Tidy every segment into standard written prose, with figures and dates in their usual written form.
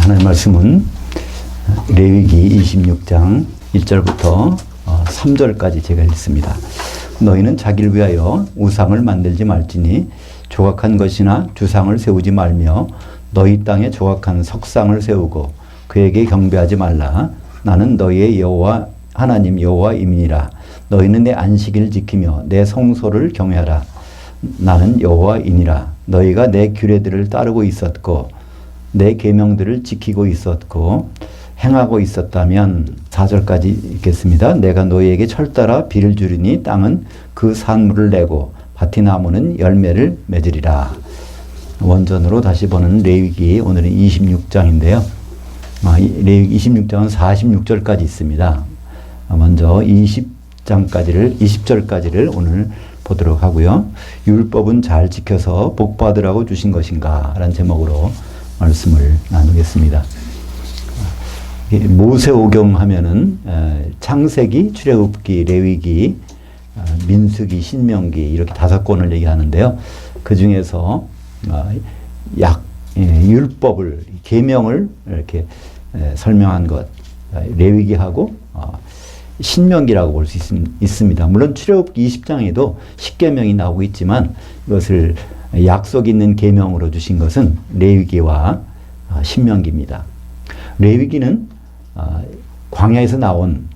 하나님의 말씀은 레위기 26장 1절부터 3절까지 제가 읽습니다. 너희는 자기를 위하여 우상을 만들지 말지니 조각한 것이나 주상을 세우지 말며 너희 땅에 조각한 석상을 세우고 그에게 경배하지 말라. 나는 너희의 여호와 하나님 여호와임이니라. 너희는 내 안식일을 지키며 내 성소를 경외하라. 나는 여호와이니라. 너희가 내 규례들을 따르고 있었고 내 계명들을 지키고 있었고 행하고 있었다면 4절까지 읽겠습니다. 내가 너희에게 철따라 비를 주리니 땅은 그 산물을 내고 밭이 나무는 열매를 맺으리라. 원전으로 다시 보는 레위기 오늘은 26장인데요. 레위기 26장은 46절까지 있습니다. 먼저 20절까지를 오늘 보도록 하고요. 율법은 잘 지켜서 복 받으라고 주신 것인가? 라는 제목으로 말씀을 나누겠습니다. 모세오경 하면은 창세기, 출애굽기, 레위기, 민수기, 신명기 이렇게 5권을 얘기하는데요. 그 중에서 율법을, 계명을 이렇게 설명한 것, 레위기하고 신명기라고 볼 수 있습니다. 물론 출애굽기 20장에도 십계명이 나오고 있지만 이것을 약속 있는 계명으로 주신 것은 레위기와 신명기입니다. 레위기는 광야에서 나온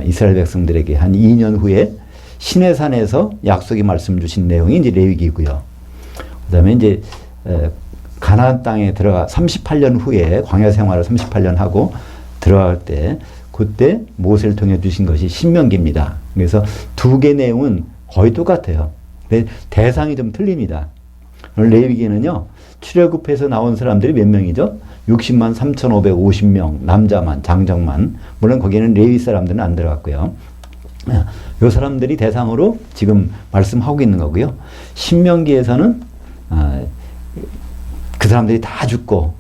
이스라엘 백성들에게 한 2년 후에 시내산에서 약속의 말씀 주신 내용이 이제 레위기고요. 그다음에 이제 가나안 땅에 들어가 38년 후에 광야 생활을 38년 하고 들어갈 때 그때 모세를 통해 주신 것이 신명기입니다. 그래서 두 개 내용은 거의 똑같아요. 근데 대상이 좀 틀립니다. 레위기는요, 출애굽해서 나온 사람들이 몇 명이죠? 60만 3,550명, 남자만, 장정만. 물론 거기에는 레위 사람들은 안 들어갔고요. 이 사람들이 대상으로 지금 말씀하고 있는 거고요. 신명기에서는 그 사람들이 다 죽고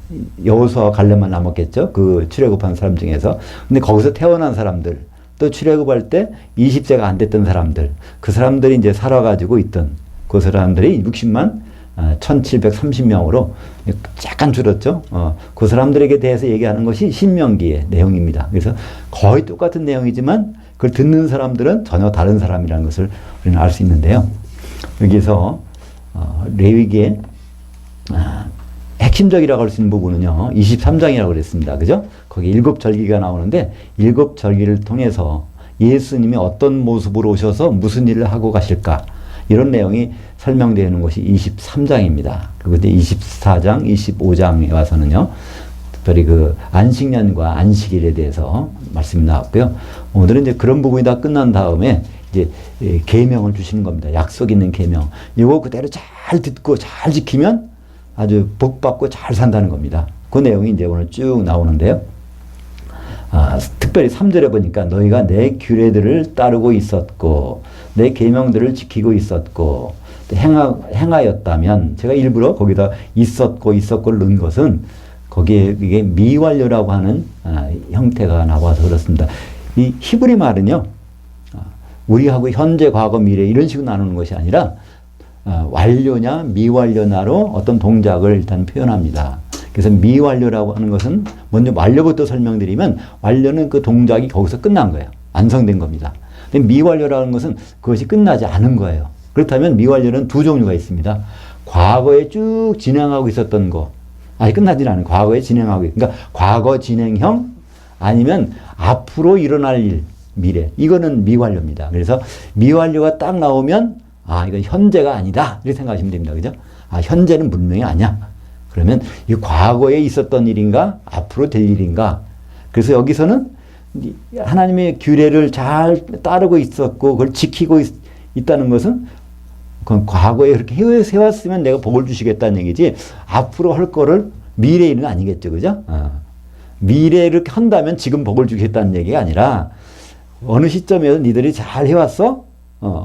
여호수아와 갈렙만 남았겠죠. 그 출애굽한 사람 중에서. 근데 거기서 태어난 사람들, 또 출애굽할 때 20세가 안 됐던 사람들, 그 사람들이 이제 살아가지고 있던 그 사람들이 60만 1730명으로 약간 줄었죠. 그 사람들에게 대해서 얘기하는 것이 신명기의 내용입니다. 그래서 거의 똑같은 내용이지만 그걸 듣는 사람들은 전혀 다른 사람이라는 것을 우리는 알 수 있는데요. 여기서 레위기의 핵심적이라고 할 수 있는 부분은요, 23장이라고 그랬습니다. 그죠? 거기 7절기가 나오는데 7절기를 통해서 예수님이 어떤 모습으로 오셔서 무슨 일을 하고 가실까? 이런 내용이 설명되는 것이 23장입니다. 그리고 이제 24장, 25장에 와서는요, 특별히 그 안식년과 안식일에 대해서 말씀이 나왔고요. 오늘은 이제 그런 부분이 다 끝난 다음에 이제 계명을 주시는 겁니다. 약속 있는 계명. 이거 그대로 잘 듣고 잘 지키면 아주 복 받고 잘 산다는 겁니다. 그 내용이 이제 오늘 쭉 나오는데요. 특별히 3절에 보니까 너희가 내 규례들을 따르고 있었고 내 계명들을 지키고 있었고 행하였다면, 제가 일부러 거기다 있었고를 넣은 것은 거기에 이게 미완료라고 하는 형태가 나와서 그렇습니다. 이 히브리 말은요, 우리하고 현재, 과거, 미래 이런 식으로 나누는 것이 아니라 완료냐 미완료냐로 어떤 동작을 일단 표현합니다. 그래서 미완료라고 하는 것은 먼저 완료부터 설명드리면, 완료는 그 동작이 거기서 끝난 거예요. 완성된 겁니다. 근데 미완료라는 것은 그것이 끝나지 않은 거예요. 그렇다면 미완료는 두 종류가 있습니다. 과거에 쭉 진행하고 있었던 거, 아니 끝나지는 않은, 과거에 진행하고 있, 그러니까 과거 진행형, 아니면 앞으로 일어날 일, 미래, 이거는 미완료입니다. 그래서 미완료가 딱 나오면 이건 현재가 아니다, 이렇게 생각하시면 됩니다. 그죠? 현재는 분명히 아니야. 그러면 이 과거에 있었던 일인가, 앞으로 될 일인가. 그래서 여기서는 하나님의 규례를 잘 따르고 있었고 그걸 지키고 있다는 것은 그건 과거에 그렇게 해왔으면 내가 복을 주시겠다는 얘기지, 앞으로 할 거를 미래 일은 아니겠죠. 그죠? 미래를 이렇게 한다면 지금 복을 주겠다는 얘기가 아니라 어느 시점에서 니들이 잘 해왔어?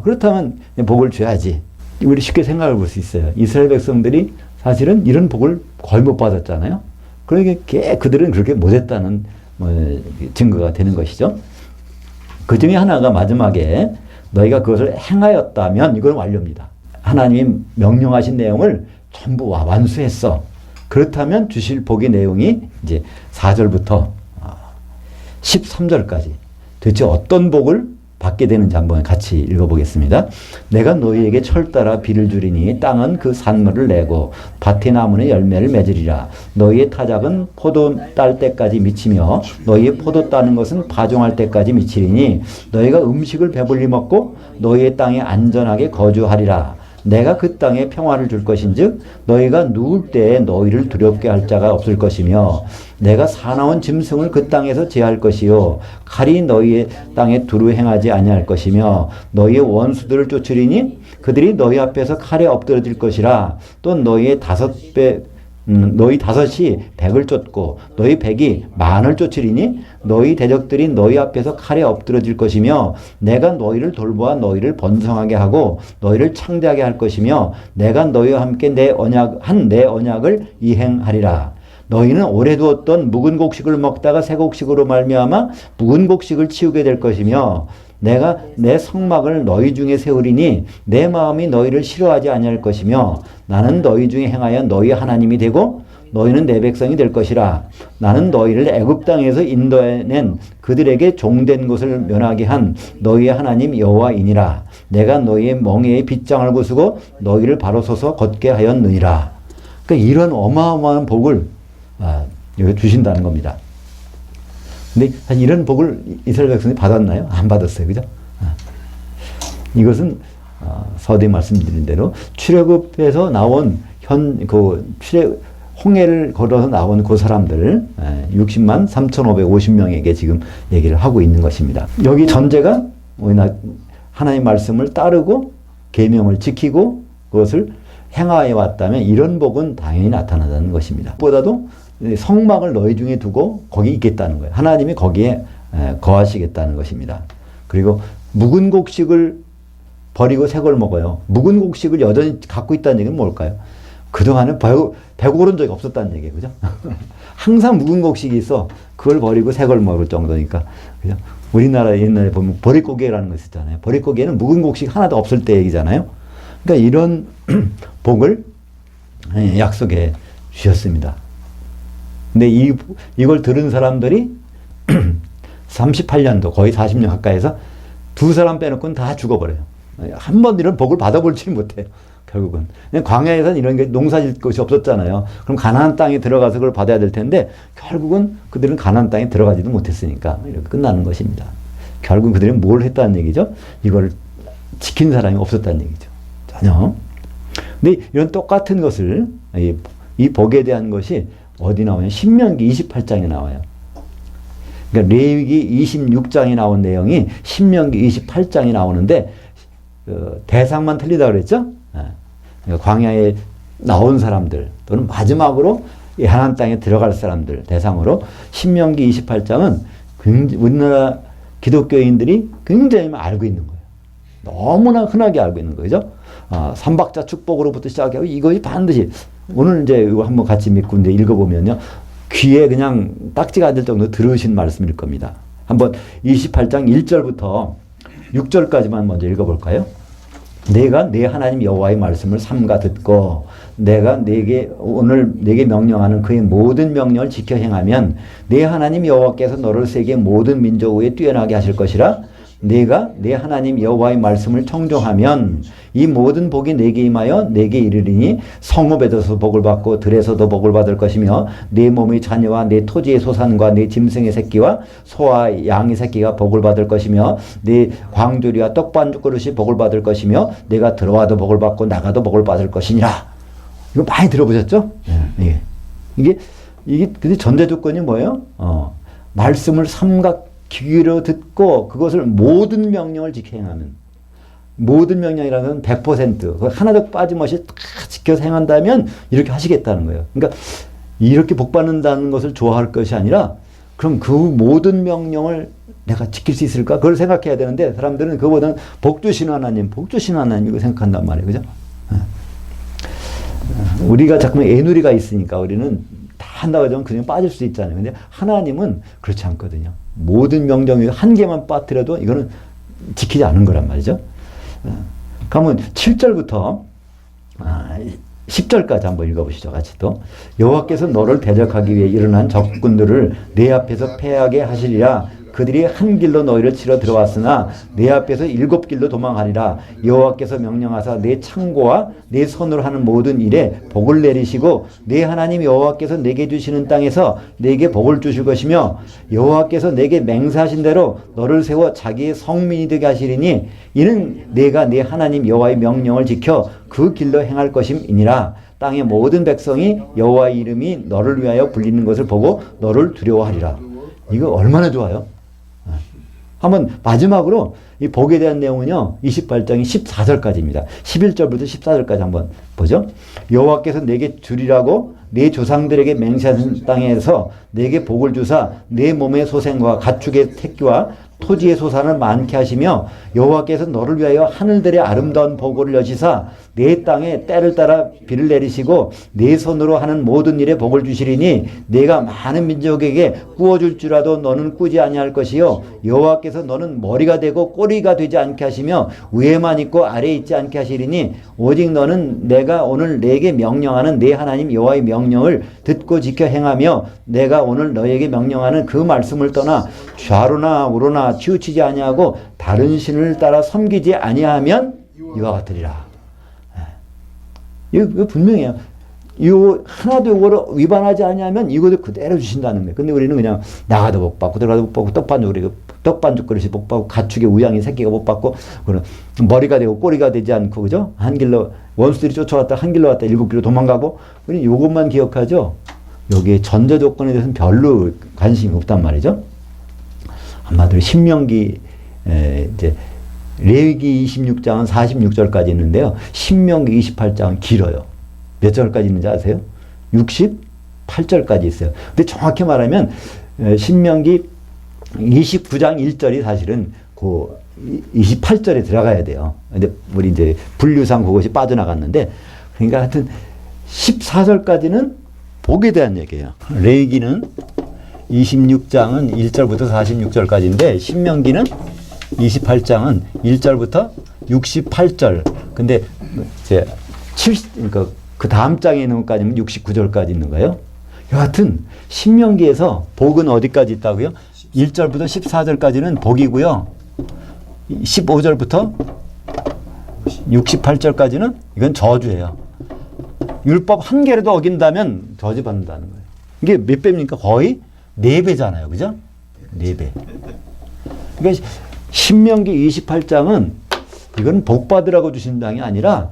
그렇다면 복을 줘야지. 우리 쉽게 생각을 볼 수 있어요. 이스라엘 백성들이 사실은 이런 복을 거의 못 받았잖아요. 그러니까 그들은 그렇게 못했다는 증거가 되는 것이죠. 그 중에 하나가 마지막에 너희가 그것을 행하였다면, 이건 완료입니다. 하나님이 명령하신 내용을 전부 완수했어. 그렇다면 주실 복의 내용이 이제 4절부터 13절까지 도대체 어떤 복을 받게 되는지 한번 같이 읽어보겠습니다. 내가 너희에게 철 따라 비를 주리니 땅은 그 산물을 내고 밭의 나무는 열매를 맺으리라. 너희의 타작은 포도 딸 때까지 미치며 너희의 포도 따는 것은 파종할 때까지 미치리니 너희가 음식을 배불리 먹고 너희의 땅에 안전하게 거주하리라. 내가 그 땅에 평화를 줄 것인즉 너희가 누울 때에 너희를 두렵게 할 자가 없을 것이며 내가 사나운 짐승을 그 땅에서 제할 것이요 칼이 너희의 땅에 두루 행하지 아니할 것이며 너희의 원수들을 쫓으리니 그들이 너희 앞에서 칼에 엎드러질 것이라. 또 너희의 너희 다섯이 백을 쫓고 너희 백이 만을 쫓으리니 너희 대적들이 너희 앞에서 칼에 엎드러질 것이며 내가 너희를 돌보아 너희를 번성하게 하고 너희를 창대하게 할 것이며 내가 너희와 함께 내 언약을 이행하리라. 너희는 오래 두었던 묵은 곡식을 먹다가 새 곡식으로 말미암아 묵은 곡식을 치우게 될 것이며 내가 내 성막을 너희 중에 세우리니 내 마음이 너희를 싫어하지 아니할 것이며 나는 너희 중에 행하여 너희 하나님이 되고 너희는 내 백성이 될 것이라. 나는 너희를 애굽 땅에서 인도해낸 그들에게 종된 것을 면하게 한 너희의 하나님 여호와이니라. 내가 너희의 멍에의 빗장을 부수고 너희를 바로 서서 걷게 하였느니라. 그러니까 이런 어마어마한 복을 여기 주신다는 겁니다. 근데 사실 이런 복을 이스라엘 백성이 받았나요? 안 받았어요. 그죠? 이것은 서두에 말씀드린 대로 출애굽에서 나온 홍해를 걸어서 나온 그 사람들 60만 3,550명에게 지금 얘기를 하고 있는 것입니다. 여기 전제가 하나님의 말씀을 따르고 계명을 지키고 그것을 행하여 왔다면 이런 복은 당연히 나타나는 것입니다. 보다도 성막을 너희 중에 두고 거기 있겠다는 거예요. 하나님이 거기에 거하시겠다는 것입니다. 그리고 묵은 곡식을 버리고 새 걸 먹어요. 묵은 곡식을 여전히 갖고 있다는 얘기는 뭘까요? 그동안은 배고른 적이 없었다는 얘기예요. 그죠? 항상 묵은 곡식이 있어. 그걸 버리고 새 걸 먹을 정도니까. 그죠? 우리나라 옛날에 보면 보릿고개라는 거 있었잖아요. 보릿고개는 묵은 곡식 하나도 없을 때 얘기잖아요. 그러니까 이런 복을 약속해 주셨습니다. 근데 이걸 들은 사람들이 38년도 거의 40년 가까이에서 두 사람 빼놓고는 다 죽어버려요. 한 번 이런 복을 받아볼지 못해요. 결국은. 광야에서는 이런 게 농사질 것이 없었잖아요. 그럼 가나안 땅에 들어가서 그걸 받아야 될 텐데 결국은 그들은 가나안 땅에 들어가지도 못했으니까 이렇게 끝나는 것입니다. 결국 그들은 뭘 했다는 얘기죠? 이걸 지킨 사람이 없었다는 얘기죠. 전혀. 근데 이런 똑같은 것을 이 복에 대한 것이 어디 나오냐? 신명기 28장에 나와요. 그러니까 레위기 26장에 나온 내용이 신명기 28장에 나오는데 대상만 틀리다 그랬죠? 그러니까 광야에 나온 사람들 또는 마지막으로 하나님 땅에 들어갈 사람들 대상으로 신명기 28장은 우리나라 기독교인들이 굉장히 알고 있는 거예요. 너무나 흔하게 알고 있는 거죠. 삼박자 축복으로부터 시작하고 이것이 반드시 오늘 이제 이거 한번 같이 믿고 이제 읽어보면요. 귀에 그냥 딱지가 안 될 정도로 들으신 말씀일 겁니다. 한번 28장 1절부터 6절까지만 먼저 읽어볼까요? 내가 내 하나님 여호와의 말씀을 삼가 듣고 내가 오늘 내게 명령하는 그의 모든 명령을 지켜 행하면 내 하나님 여호와께서 너를 세계 모든 민족 위에 뛰어나게 하실 것이라. 내가 내 하나님 여호와의 말씀을 청종하면 이 모든 복이 내게 임하여 내게 이르리니 성읍에서도 복을 받고 들에서도 복을 받을 것이며 내 몸의 자녀와 내 토지의 소산과 내 짐승의 새끼와 소와 양의 새끼가 복을 받을 것이며 내 광조리와 떡반죽 그릇이 복을 받을 것이며 내가 들어와도 복을 받고 나가도 복을 받을 것이니라. 이거 많이 들어보셨죠? 네. 이게 근데 전제 조건이 뭐예요? 말씀을 삼각 귀로 듣고 그것을 모든 명령을 지켜 행하는 모든 명령이라는 100% 하나도 빠짐없이 다 지켜서 행한다면 이렇게 하시겠다는 거예요. 그러니까 이렇게 복 받는다는 것을 좋아할 것이 아니라 그럼 그 모든 명령을 내가 지킬 수 있을까? 그걸 생각해야 되는데 사람들은 그거보다는 복 주신 하나님 이거 생각한단 말이에요. 그죠? 우리가 자꾸 애누리가 있으니까 우리는 다 한다고 하면 그냥 빠질 수 있잖아요. 근데 하나님은 그렇지 않거든요. 모든 명령 중에 한 개만 빠뜨려도 이거는 지키지 않은 거란 말이죠. 그러면 7절부터 10절까지 한번 읽어보시죠. 같이 또. 여호와께서 너를 대적하기 위해 일어난 적군들을 내 앞에서 패하게 하시리라. 그들이 한 길로 너희를 치러 들어왔으나 내 앞에서 7길로 도망하리라. 여호와께서 명령하사 내 창고와 내 손으로 하는 모든 일에 복을 내리시고 내 하나님 여호와께서 내게 주시는 땅에서 내게 복을 주실 것이며 여호와께서 내게 맹세하신 대로 너를 세워 자기의 성민이 되게 하시리니 이는 내가 내 하나님 여호와의 명령을 지켜 그 길로 행할 것임이니라. 땅의 모든 백성이 여호와의 이름이 너를 위하여 불리는 것을 보고 너를 두려워하리라. 이거 얼마나 좋아요? 한번 마지막으로 이 복에 대한 내용은요. 28장이 14절까지입니다. 11절부터 14절까지 한번 보죠. 여호와께서 내게 주리라고 내 조상들에게 맹세하신 땅에서 내게 복을 주사 내 몸의 소생과 가축의 새끼와 토지의 소산을 많게 하시며 여호와께서 너를 위하여 하늘들의 아름다운 보고를 여시사 내 땅에 때를 따라 비를 내리시고 내 손으로 하는 모든 일에 복을 주시리니 내가 많은 민족에게 꾸어줄 줄라도 너는 꾸지 아니할 것이요 여호와께서 너는 머리가 되고 꼬리가 되지 않게 하시며 위에만 있고 아래에 있지 않게 하시리니 오직 너는 내가 오늘 내게 명령하는 내 하나님 여호와의 명령을 듣고 지켜 행하며 내가 오늘 너에게 명령하는 그 말씀을 떠나 좌로나 우로나 치우치지 아니하고 다른 신을 따라 섬기지 아니하면 이와 같으리라. 이거 분명해요. 이거 하나도 이거를 위반하지 아니하면 이것도 그대로 주신다는 거예요. 근데 우리는 그냥 나가도 못 받고 들어가도 못 받고 떡반죽 그릇이 못 받고 가축의 우양이 새끼가 못 받고 그런 머리가 되고 꼬리가 되지 않고 그죠? 한 길로 원수들이 쫓아왔다 한 길로 왔다 7길로 도망가고 우리는 이것만 기억하죠. 여기에 전제 조건에 대해서는 별로 관심이 없단 말이죠. 아마도 신명기 이제 레위기 26장은 46절까지 있는데요. 신명기 28장은 길어요. 몇 절까지 있는지 아세요? 68절까지 있어요. 근데 정확히 말하면 신명기 29장 1절이 사실은 그 28절에 들어가야 돼요. 근데 우리 이제 분류상 그것이 빠져나갔는데 그러니까 하여튼 14절까지는 복에 대한 얘기예요. 레위기는 26장은 1절부터 46절까지인데 신명기는 28장은 1절부터 68절. 근데 이제 그러니까 그 다음 장에 있는 것까지는 69절까지 있는 거예요. 여하튼 신명기에서 복은 어디까지 있다고요? 1절부터 14절까지는 복이고요. 15절부터 68절까지는 이건 저주예요. 율법 한 개라도 어긴다면 저주받는다는 거예요. 이게 몇 배입니까? 거의 4배잖아요. 그죠? 4배. 그러니까 신명기 28장은 이건 복 받으라고 주신 장이 아니라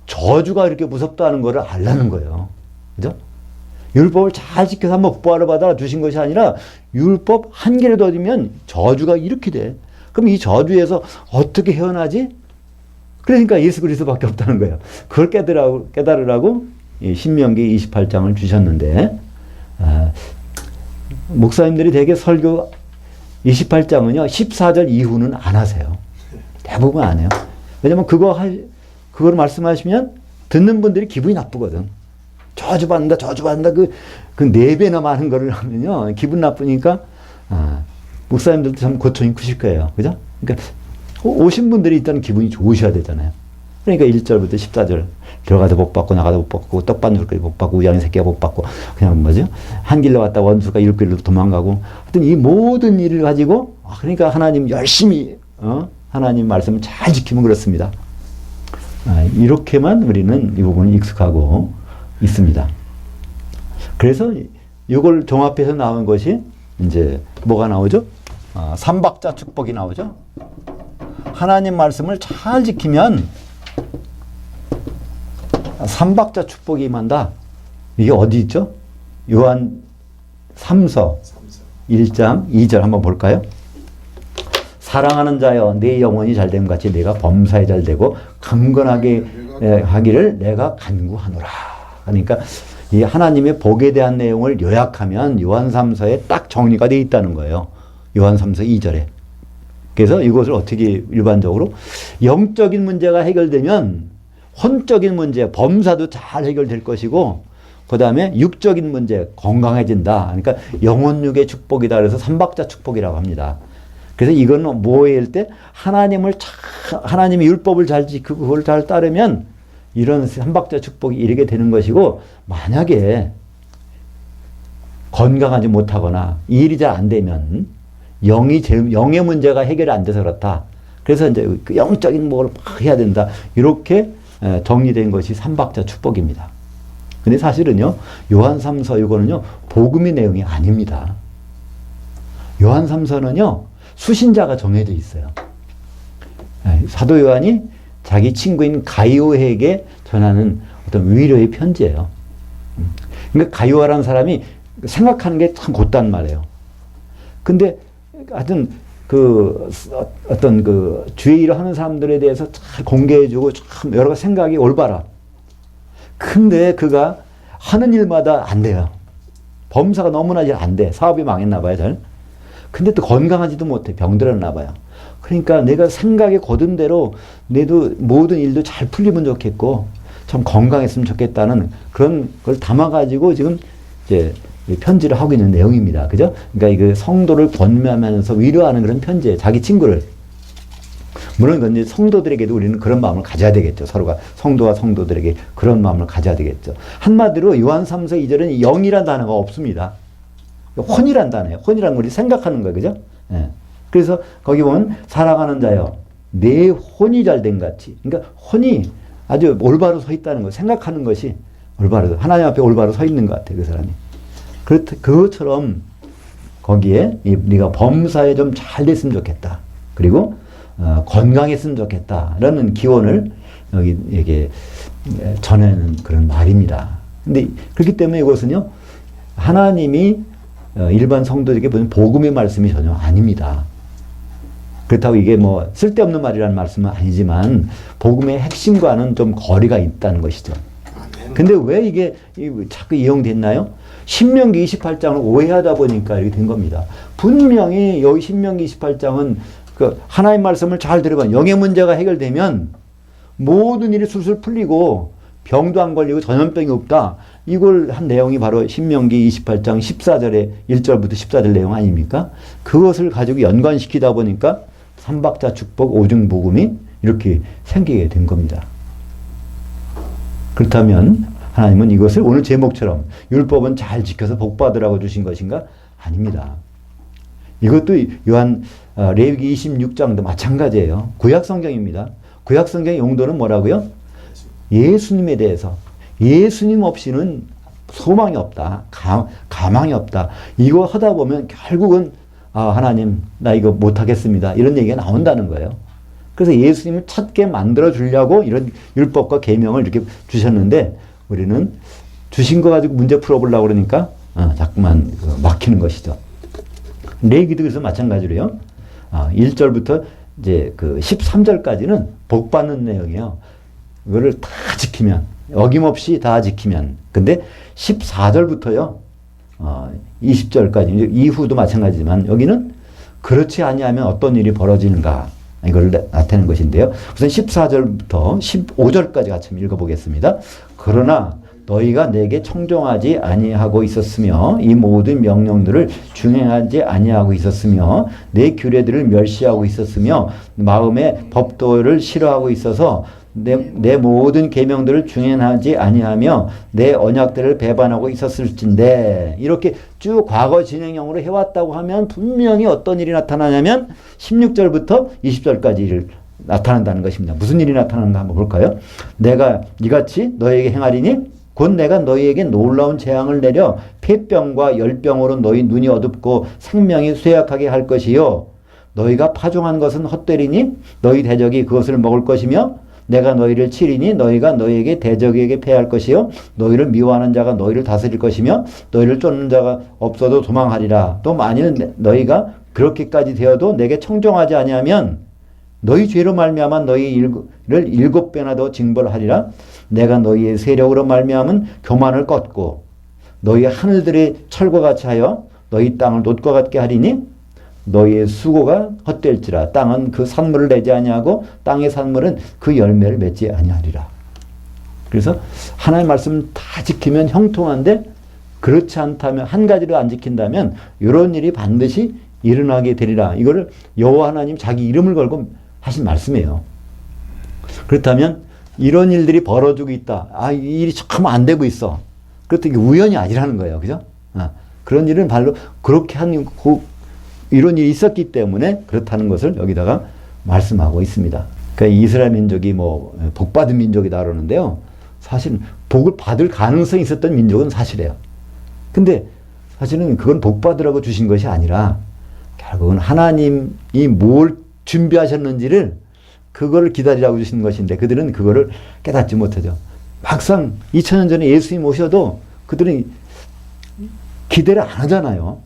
저주가 이렇게 무섭다는 것을 알라는 거예요. 그죠? 율법을 잘 지켜서 한번 복받아 받아 주신 것이 아니라 율법 한 개라도 얻으면 저주가 이렇게 돼. 그럼 이 저주에서 어떻게 헤어나지? 그러니까 예수 그리스도밖에 없다는 거예요. 그걸 깨달으라고 신명기 28장을 주셨는데 목사님들이 되게 설교 28장은요 14절 이후는 안 하세요. 대부분 안 해요. 왜냐면 그걸 말씀하시면 듣는 분들이 기분이 나쁘거든. 저주받는다 그 4배나 많은 거를 하면요 기분 나쁘니까 목사님들도 참 고통이 크실 거예요. 그죠? 그러니까 오신 분들이 일단 기분이 좋으셔야 되잖아요. 그러니까 1절부터 14절 들어가도 못 받고 나가도 못 받고 떡반죽까지 못 받고 우양이 새끼가 못 받고 그냥 뭐죠? 한 길로 왔다 원수가 7길로 도망가고 하여튼 이 모든 일을 가지고 그러니까 하나님 열심히 하나님 말씀을 잘 지키면 그렇습니다. 이렇게만 우리는 이 부분을 익숙하고 있습니다. 그래서 이걸 종합해서 나온 것이 이제 뭐가 나오죠? 삼박자 축복이 나오죠. 하나님 말씀을 잘 지키면 삼박자 축복이 임한다. 이게 어디 있죠? 요한 3서 1장 2절 한번 볼까요? 사랑하는 자여 내 영혼이 잘됨 같이 내가 범사에 잘되고 강건하게 하기를 내가 간구하노라. 그러니까 이 하나님의 복에 대한 내용을 요약하면 요한 3서에 딱 정리가 되어 있다는 거예요. 요한 3서 2절에. 그래서 이것을 어떻게 일반적으로 영적인 문제가 해결되면 혼적인 문제, 범사도 잘 해결될 것이고 그 다음에 육적인 문제, 건강해진다. 그러니까 영혼육의 축복이다. 그래서 삼박자 축복이라고 합니다. 그래서 이건 뭐에 할 때 하나님의 율법을 잘 지키고 그걸 잘 따르면 이런 삼박자 축복이 이르게 되는 것이고, 만약에 건강하지 못하거나 일이 잘 안 되면 영의 문제가 해결이 안 돼서 그렇다. 그래서 이제 그 영적인 뭘 막 해야 된다. 이렇게 정리된 것이 삼박자 축복입니다. 근데 사실은요, 요한 3서 이거는요, 복음의 내용이 아닙니다. 요한 3서는요, 수신자가 정해져 있어요. 사도 요한이 자기 친구인 가이오에게 전하는 어떤 위로의 편지예요. 그러니까 가이오라는 사람이 생각하는 게 참 곧단 말이에요. 근데 하여튼 어떤 주의 일을 하는 사람들에 대해서 잘 공개해주고 참 여러 가지 생각이 올바라. 근데 그가 하는 일마다 안 돼요. 범사가 너무나 잘 안 돼. 사업이 망했나 봐요, 잘. 근데 또 건강하지도 못해. 병들었나 봐요. 그러니까 내가 생각에 거둔 대로 내도 모든 일도 잘 풀리면 좋겠고 참 건강했으면 좋겠다는 그런 걸 담아가지고 지금 이제 편지를 하고 있는 내용입니다. 그죠? 그러니까 그 성도를 권면하면서 위로하는 그런 편지예요. 자기 친구를. 물론 그건 이제 성도들에게도 우리는 그런 마음을 가져야 되겠죠. 서로가 성도와 성도들에게 그런 마음을 가져야 되겠죠. 한마디로 요한 3서 2절은 영이란 단어가 없습니다. 혼이란 단어예요. 혼이란 걸 우리 생각하는 거예요. 그죠? 예. 그래서 거기 보면 사랑하는 자여 내 혼이 잘된 같이. 그러니까 혼이 아주 올바로 서 있다는 거. 생각하는 것이 올바로 하나님 앞에 올바로 서 있는 것 같아요. 그 사람이. 그것처럼 거기에 네가 범사에 좀 잘 됐으면 좋겠다. 그리고 건강했으면 좋겠다. 라는 기원을 여기에게 전하는 그런 말입니다. 근데 그렇기 때문에 이것은요, 하나님이 일반 성도들에게 보는 복음의 말씀이 전혀 아닙니다. 그렇다고 이게 뭐 쓸데없는 말이라는 말씀은 아니지만 복음의 핵심과는 좀 거리가 있다는 것이죠. 근데 왜 이게 자꾸 이용됐나요? 신명기 28장을 오해하다 보니까 이렇게 된 겁니다. 분명히 여기 신명기 28장은 그 하나님 말씀을 잘 들어봐. 영의 문제가 해결되면 모든 일이 술술 풀리고 병도 안 걸리고 전염병이 없다. 이걸 한 내용이 바로 신명기 28장 14절에 1절부터 14절 내용 아닙니까? 그것을 가지고 연관시키다 보니까 삼박자 축복 오중복음이 이렇게 생기게 된 겁니다. 그렇다면 하나님은 이것을 오늘 제목처럼 율법은 잘 지켜서 복받으라고 주신 것인가? 아닙니다. 이것도 요한 레위기 26장도 마찬가지예요. 구약성경입니다. 구약성경의 용도는 뭐라고요? 예수님에 대해서. 예수님 없이는 소망이 없다. 가망이 없다. 이거 하다 보면 결국은 하나님 나 이거 못하겠습니다. 이런 얘기가 나온다는 거예요. 그래서 예수님을 찾게 만들어 주려고 이런 율법과 계명을 이렇게 주셨는데 우리는 주신 거 가지고 문제 풀어보려고 그러니까 자꾸만 막히는 것이죠. 레위기도 그래서 마찬가지로요. 1절부터 이제 13절까지는 복 받는 내용이에요. 이거를 다 지키면, 어김없이 다 지키면. 근데 14절부터요. 20절까지 이후도 마찬가지지만 여기는 그렇지 아니하면 어떤 일이 벌어지는가 이걸 나타내는 것인데요. 우선 14절부터 15절까지 같이 읽어보겠습니다. 그러나 너희가 내게 청종하지 아니하고 있었으며 이 모든 명령들을 준행하지 아니하고 있었으며 내 규례들을 멸시하고 있었으며 마음에 법도를 싫어하고 있어서 내 모든 계명들을 준행하지 아니하며 내 언약들을 배반하고 있었을진데 이렇게 쭉 과거 진행형으로 해왔다고 하면 분명히 어떤 일이 나타나냐면 16절부터 20절까지를 나타난다는 것입니다. 무슨 일이 나타나는가 한번 볼까요? 내가 이같이 너에게 행하리니 곧 내가 너희에게 놀라운 재앙을 내려 폐병과 열병으로 너희 눈이 어둡고 생명이 쇠약하게 할 것이요 너희가 파종한 것은 헛되리니 너희 대적이 그것을 먹을 것이며 내가 너희를 치리니 너희가 너희에게 대적에게 패할 것이요 너희를 미워하는 자가 너희를 다스릴 것이며 너희를 쫓는 자가 없어도 도망하리라. 또 만일 너희가 그렇게까지 되어도 내게 청종하지 아니하면 너희 죄로 말미암아 너희를 7배나 더 징벌하리라. 내가 너희의 세력으로 말미암은 교만을 꺾고 너희 하늘들의 철과 같이 하여 너희 땅을 놋과 같게 하리니 너희의 수고가 헛될지라. 땅은 그 산물을 내지 아니하고 땅의 산물은 그 열매를 맺지 아니하리라. 그래서 하나님의 말씀 다 지키면 형통한데 그렇지 않다면 한 가지를 안 지킨다면 이런 일이 반드시 일어나게 되리라. 이거를 여호와 하나님 자기 이름을 걸고 하신 말씀이에요. 그렇다면 이런 일들이 벌어지고 있다. 아, 이 일이 참 안 되고 있어. 그것도 이게 우연이 아니라는 거예요. 그죠? 그런 일은 바로 그렇게 이런 일이 있었기 때문에 그렇다는 것을 여기다가 말씀하고 있습니다. 그러니까 이스라엘 민족이 뭐 복받은 민족이다 그러는데요. 사실은 복을 받을 가능성이 있었던 민족은 사실이에요. 근데 사실은 그건 복받으라고 주신 것이 아니라 결국은 하나님이 뭘 준비하셨는지를 그거를 기다리라고 주신 것인데 그들은 그거를 깨닫지 못하죠. 막상 2000년 전에 예수님 오셔도 그들은 기대를 안 하잖아요.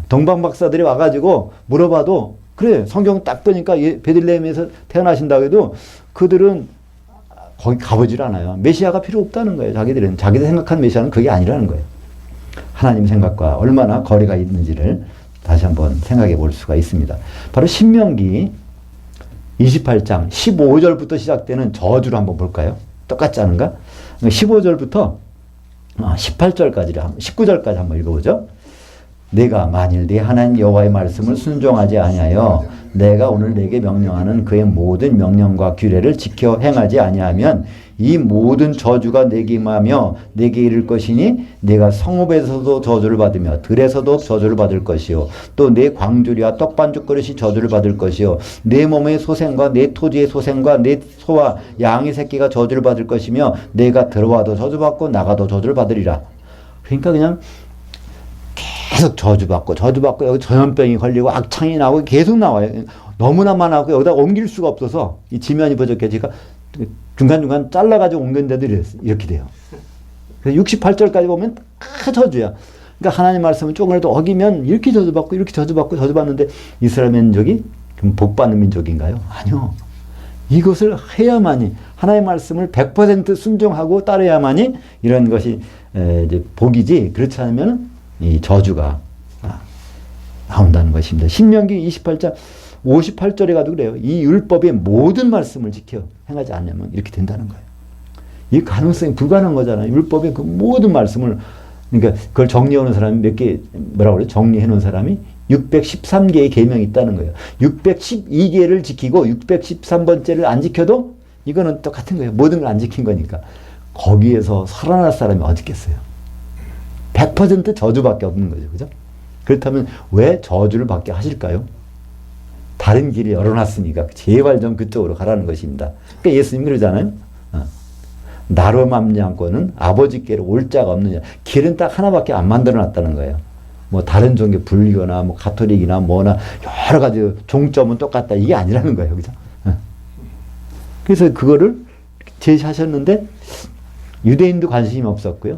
동방 박사들이 와가지고 물어봐도 그래 성경 딱 보니까 베들레헴에서 태어나신다고 해도 그들은 거기 가보질 않아요. 메시아가 필요 없다는 거예요. 자기들 생각하는 메시아는 그게 아니라는 거예요. 하나님 생각과 얼마나 거리가 있는지를 다시 한번 생각해 볼 수가 있습니다. 바로 신명기 28장 15절부터 시작되는 저주를 한번 볼까요? 똑같지 않은가? 15절부터 18절까지 19절까지 한번 읽어보죠. 내가 만일 네 하나님 여호와의 말씀을 순종하지 아니하여 내가 오늘 내게 명령하는 그의 모든 명령과 규례를 지켜 행하지 아니하면 이 모든 저주가 내게 임하며 내게 이를 것이니 내가 성읍에서도 저주를 받으며 들에서도 저주를 받을 것이요 또 내 광주리와 떡반죽 그릇이 저주를 받을 것이요 내 몸의 소생과 내 토지의 소생과 내 소와 양의 새끼가 저주를 받을 것이며 내가 들어와도 저주받고 나가도 저주를 받으리라. 그러니까 그냥 계속 저주받고 여기 전염병이 걸리고 악창이 나오고 계속 나와요. 너무나 많아고 여기다 옮길 수가 없어서 이 지면이 부족해지니까 중간중간 잘라가지고 옮겼는데도 이렇게 돼요. 그래서 68절까지 보면 다 저주야. 그러니까 하나님 말씀을 조금이라도 어기면 이렇게 저주받는데 이스라엘 민족이 그럼 복받는 민족인가요? 아니요. 이것을 해야만이 하나님의 말씀을 100% 순종하고 따라야만이 이런 것이 이제 복이지 그렇지 않으면 이 저주가 나온다는 것입니다. 신명기 28장 58절에 가도 그래요. 이 율법의 모든 말씀을 지켜 행하지 않으면 이렇게 된다는 거예요. 이 가능성이 불가능한 거잖아요. 율법의 그 모든 말씀을 그러니까 그걸 정리하는 사람이 몇 개 뭐라고 그래요? 정리해 놓은 사람이 613개의 계명이 있다는 거예요. 612개를 지키고 613번째를 안 지켜도 이거는 똑같은 거예요. 모든 걸 안 지킨 거니까. 거기에서 살아날 사람이 어디 있겠어요? 100% 저주밖에 없는 거죠. 그죠? 그렇다면 왜 저주를 받게 하실까요? 다른 길이 열어놨으니까 제발 좀 그쪽으로 가라는 것입니다. 그러니까 예수님 그러잖아요. 나로 말미암고는 아버지께로 올 자가 없느냐. 길은 딱 하나밖에 안 만들어놨다는 거예요. 뭐 다른 종교 불교나 뭐 가톨릭이나 뭐나 여러 가지 종점은 똑같다. 이게 아니라는 거예요. 그죠? 그래서 그거를 제시하셨는데 유대인도 관심이 없었고요.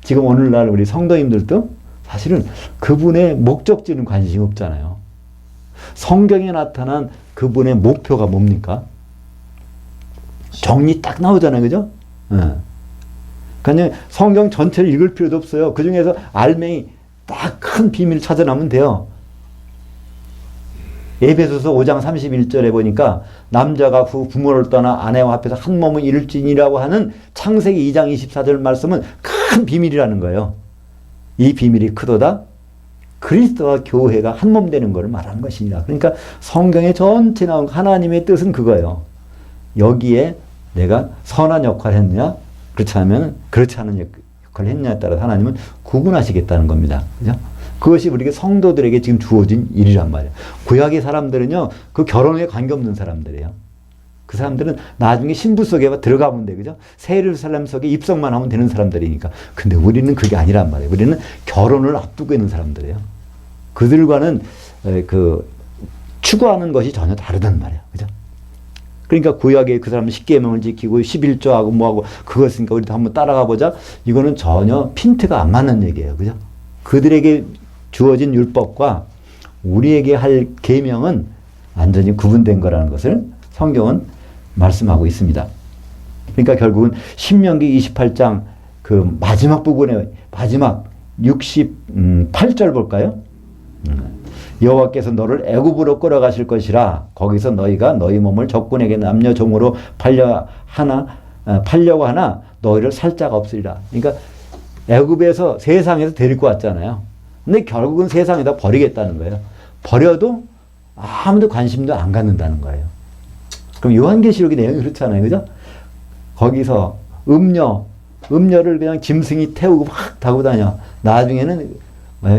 지금 오늘날 우리 성도님들도 사실은 그분의 목적지는 관심이 없잖아요. 성경에 나타난 그분의 목표가 뭡니까? 정리 딱 나오잖아요. 그죠? 그냥 성경 전체를 읽을 필요도 없어요. 그 중에서 알맹이 딱 큰 비밀을 찾아내면 돼요. 에베소서 5장 31절에 보니까 남자가 후 부모를 떠나 아내와 합해서 한 몸을 이룰지니라고 하는 창세기 2장 24절 말씀은 큰 비밀이라는 거예요. 이 비밀이 크도다 그리스도와 교회가 한 몸 되는 것을 말하는 것이니라. 그러니까 성경에 전체 나온 하나님의 뜻은 그거예요. 여기에 내가 선한 역할을 했느냐 그렇지 않으면 그렇지 않은 역할을 했느냐에 따라 하나님은 구분하시겠다는 겁니다. 그죠? 그것이 우리가 성도들에게 지금 주어진 일이란 말이에요. 구약의 사람들은요, 그 결혼에 관계없는 사람들이에요. 그 사람들은 나중에 신부 속에 들어가면 돼, 그죠? 새 예루살렘 속에 입성만 하면 되는 사람들이니까. 근데 우리는 그게 아니란 말이에요. 우리는 결혼을 앞두고 있는 사람들이에요. 그들과는 추구하는 것이 전혀 다르단 말이에요. 그죠? 그러니까 구약에 그 사람은 10계명을 지키고 11조하고 뭐하고 그것이니까 우리도 한번 따라가 보자. 이거는 전혀 핀트가 안 맞는 얘기예요. 그죠? 그들에게 주어진 율법과 우리에게 할 계명은 완전히 구분된 거라는 것을 성경은 말씀하고 있습니다. 그러니까 결국은 신명기 28장 그 마지막 부분에 마지막 68절 볼까요? 여호와께서 너를 애굽으로 끌어가실 것이라 거기서 너희가 너희 몸을 적군에게 남녀 종으로 팔려고 하나 너희를 살 자가 없으리라. 그러니까 애굽에서 세상에서 데리고 왔잖아요. 근데 결국은 세상에다 버리겠다는 거예요. 버려도 아무도 관심도 안 갖는다는 거예요. 그럼 요한계시록의 내용이 그렇잖아요. 그죠? 거기서 음료를 그냥 짐승이 태우고 막 타고 다녀. 나중에는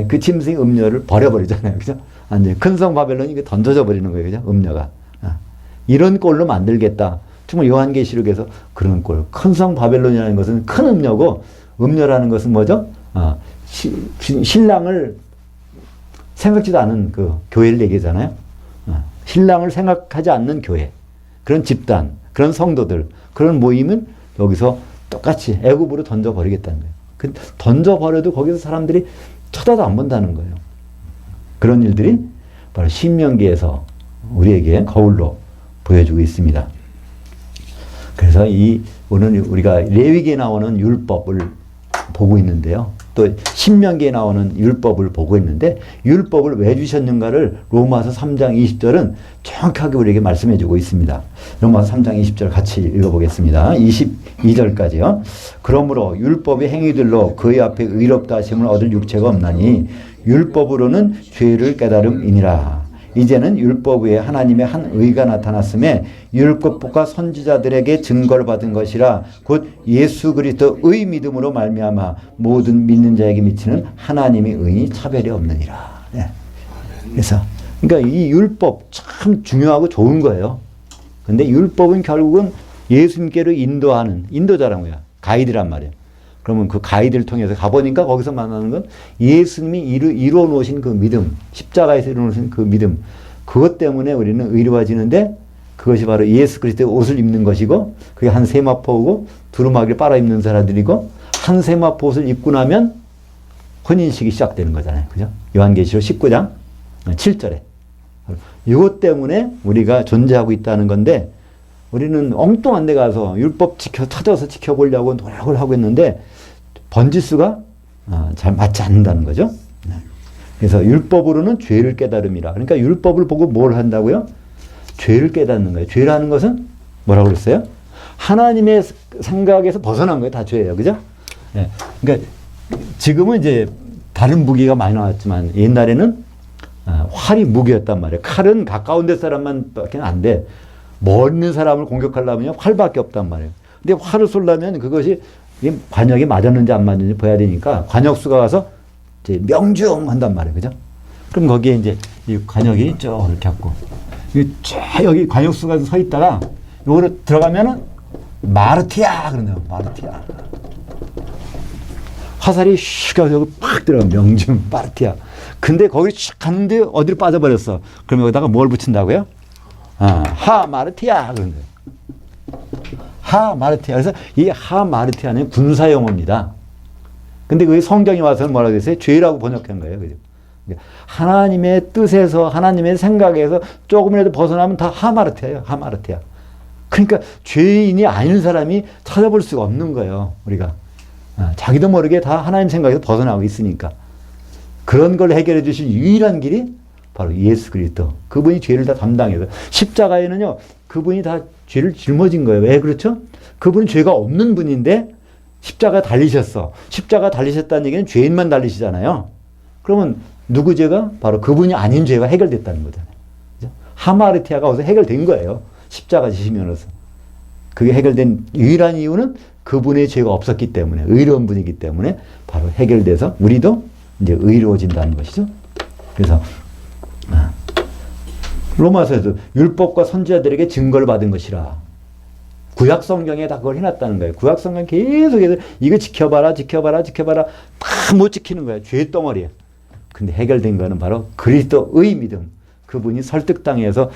그 짐승이 음료를 버려버리잖아요. 그죠? 완전히 큰성 바벨론이 이게 던져져 버리는 거예요. 그죠? 음료가. 이런 꼴로 만들겠다. 정말 요한계시록에서 그런 꼴. 큰성 바벨론이라는 것은 큰 음료고, 음료라는 것은 뭐죠? 신랑을 생각지도 않은 그 교회를 얘기하잖아요. 신랑을 생각하지 않는 교회. 그런 집단, 그런 성도들, 그런 모임은 여기서 똑같이 애굽으로 던져버리겠다는 거예요. 던져버려도 거기서 사람들이 쳐다도 안 본다는 거예요. 그런 일들이 바로 신명기에서 우리에게 거울로 보여주고 있습니다. 그래서 오늘 우리가 레위기에 나오는 율법을 보고 있는데요. 또 신명기에 나오는 율법을 보고 있는데, 율법을 왜 주셨는가를 로마서 3장 20절은 정확하게 우리에게 말씀해 주고 있습니다. 로마서 3장 20절 같이 읽어보겠습니다. 22절까지요. 그러므로 율법의 행위들로 그의 앞에 의롭다 하심을 얻을 육체가 없나니 율법으로는 죄를 깨달음이니라. 이제는 율법 외에 하나님의 한 의가 나타났음에 율법과 선지자들에게 증거를 받은 것이라. 곧 예수 그리스도의 믿음으로 말미암아 모든 믿는 자에게 미치는 하나님의 의니 차별이 없느니라. 네. 그래서 그러니까 이 율법 참 중요하고 좋은 거예요. 근데 율법은 결국은 예수님께로 인도하는 인도자란 거야. 가이드란 말이에요. 그러면 그 가이드를 통해서 가보니까 거기서 만나는 건 예수님이 이루어 놓으신 그 믿음, 십자가에서 이루어 놓으신 그 믿음, 그것 때문에 우리는 의로워지는데, 그것이 바로 예수 그리스도의 옷을 입는 것이고, 그게 한 세마포고 두루마기를 빨아 입는 사람들이고, 한 세마포 옷을 입고 나면 혼인식이 시작되는 거잖아요. 그죠? 요한계시록 19장 7절에. 이것 때문에 우리가 존재하고 있다는 건데, 우리는 엉뚱한 데 가서 율법 찾아서 지켜보려고 노력을 하고 있는데, 번지수가 잘 맞지 않는다는 거죠. 그래서 율법으로는 죄를 깨달음이라. 그러니까 율법을 보고 뭘 한다고요? 죄를 깨닫는 거예요. 죄라는 것은 뭐라고 그랬어요? 하나님의 생각에서 벗어난 거예요. 다 죄예요. 그죠? 네. 그러니까 지금은 이제 다른 무기가 많이 나왔지만, 옛날에는 활이 무기였단 말이에요. 칼은 가까운 데 사람만 밖에 안 돼. 멀리 있는 사람을 공격하려면 활밖에 없단 말이에요. 근데 활을 쏘려면 그것이 관역이 맞았는지 안 맞는지 봐야 되니까 관역수가 가서 이제 명중한단 말이에요. 그죠? 그럼 거기에 이제 이 관역이 쭉 이렇게 갖고, 여기 관역수가 서 있다가 요거를 들어가면은 마르티아 그러네요. 마르티아. 화살이 슉 여기 팍 들어가. 명중 마르티아. 근데 거기 슉 갔는데 어디로 빠져버렸어. 그럼 여기다가 뭘 붙인다고요? 하 마르티아 그런데. 하 마르티아. 그래서 이 하 마르티아는 군사 용어입니다. 근데 그 성경이 와서는 뭐라고 했어요? 죄라고 번역한 거예요. 그죠? 하나님의 뜻에서, 하나님의 생각에서 조금이라도 벗어나면 다 하 마르티아예요. 하 마르티아. 그러니까 죄인이 아닌 사람이 찾아볼 수가 없는 거예요. 우리가. 자기도 모르게 다 하나님 생각에서 벗어나고 있으니까. 그런 걸 해결해 주실 유일한 길이 바로 예수 그리스도. 그분이 죄를 다 담당해서. 십자가에는요, 그분이 다 죄를 짊어진 거예요. 왜 그렇죠? 그분은 죄가 없는 분인데 십자가 달리셨어. 십자가 달리셨다는 얘기는 죄인만 달리시잖아요. 그러면 누구 죄가? 바로 그분이 아닌 죄가 해결됐다는 거잖아요. 그죠? 하마르티아가 어디서 해결된 거예요. 십자가 지시면서. 그게 해결된 유일한 이유는 그분의 죄가 없었기 때문에, 의로운 분이기 때문에 바로 해결돼서 우리도 이제 의로워진다는 것이죠. 그래서 로마서에도 율법과 선지자들에게 증거를 받은 것이라. 구약 성경에 다 그걸 해놨다는 거예요. 구약 성경 계속해서 이거 지켜봐라, 지켜봐라, 지켜봐라. 다 못 지키는 거예요. 죄 덩어리에. 근데 해결된 거는 바로 그리스도의 믿음. 그분이 설득당해서